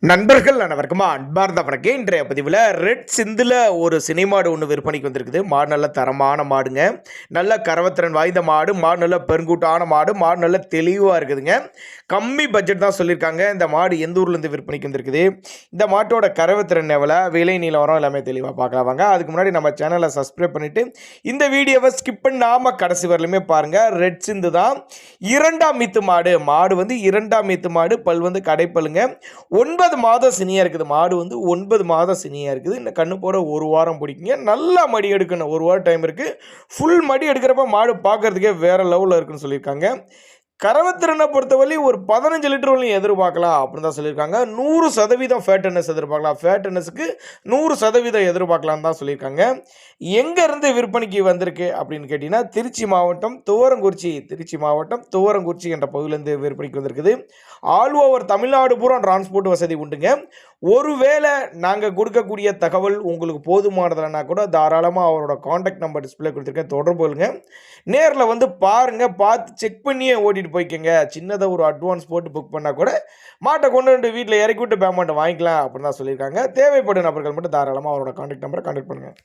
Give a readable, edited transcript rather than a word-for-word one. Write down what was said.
நண்பர்கள் அனைவருக்கும் அன்பார்ந்த வணக்கம். இன்றைய பதிவில் ரெட் சிந்தில் ஒரு சினை மாடு ஒன்று விற்பனைக்கு வந்திருக்குது. மாடு நல்ல தரமான மாடுங்க, நல்ல கரவத்திறன் வாய்ந்த மாடு, மாடு நல்ல பெருங்கூட்டான மாடு, மாடு நல்ல தெளிவாக இருக்குதுங்க. கம்மி பட்ஜெட் தான் சொல்லியிருக்காங்க. இந்த மாடு எந்த ஊர்லேருந்து விற்பனைக்கு வந்திருக்குது, இந்த மாட்டோட கரவத்திறன் எவ்வளோ, விலை நிலவரம் எல்லாமே தெளிவாக பார்க்கலாம் வாங்க. அதுக்கு முன்னாடி நம்ம சேனலை சப்ஸ்கிரைப் பண்ணிவிட்டு இந்த வீடியோவை ஸ்கிப் பண்ணாமல் கடைசி வரலுமே பாருங்கள். ரெட் சிந்து தான், இரண்டாம் மீத்து மாடு. மாடு வந்து இரண்டாம் மீத்து மாடு, பல் வந்து கடைப்பல்லுங்க. 9 மாதம் சினியாக இருக்குது. மாடு வந்து 9 மாதம் சினியாக இருக்குது. இந்த கண்ணு போட ஒரு வாரம் பிடிக்குங்க. நல்லா மடி எடுக்கணும், ஒரு வாரம் டைம் இருக்குது. ஃபுல் மடி எடுக்கிறப்ப மாடு பார்க்குறதுக்கே வேறு லெவலில் இருக்குன்னு சொல்லியிருக்காங்க. கறவைத்திறனை பொறுத்தவரை ஒரு 15 லிட்டர் வரையும் எதிர்பார்க்கலாம் அப்படின்னு தான் சொல்லியிருக்காங்க. 100% ஃபேட்டனஸ் எதிர்பார்க்கலாம். ஃபேட்டனஸுக்கு 100% எதிர்பார்க்கலாம் தான் சொல்லியிருக்காங்க. எங்கேருந்து விற்பனைக்கு வந்திருக்கு அப்படின்னு கேட்டிங்கன்னா, திருச்சி மாவட்டம் துவரங்குறிச்சி என்ற பகுதியிலேருந்து விற்பனைக்கு வந்திருக்குது. ஆல் ஓவர் தமிழ்நாடு பூரா டிரான்ஸ்போர்ட் வசதி உண்டுங்க. ஒருவேளை நாங்கள் கொடுக்கக்கூடிய தகவல் உங்களுக்கு போதுமானதுலன்னா கூட தாராளமாக அவரோட காண்டாக்ட் நம்பர் டிஸ்பிளே கொடுத்துருக்கேன், தொடர்பு கொள்ளுங்க. நேரில் வந்து பாருங்கள், பார்த்து செக் பண்ணியே ஓட்டிகிட்டு போய்க்கங்க. சின்னதாக ஒரு அட்வான்ஸ் போட்டு புக் பண்ணால் கூட மாட்டை கொண்டு வந்து வீட்டில் இறக்கி விட்டு பேமெண்ட் வாங்கிக்கலாம் அப்படின்னு தான் சொல்லியிருக்காங்க. தேவைப்படும் நபர்கள் மட்டும் தாராளமாக அவரோட காண்டாக்ட் நம்பரை கான்டாக்ட் பண்ணுங்கள்.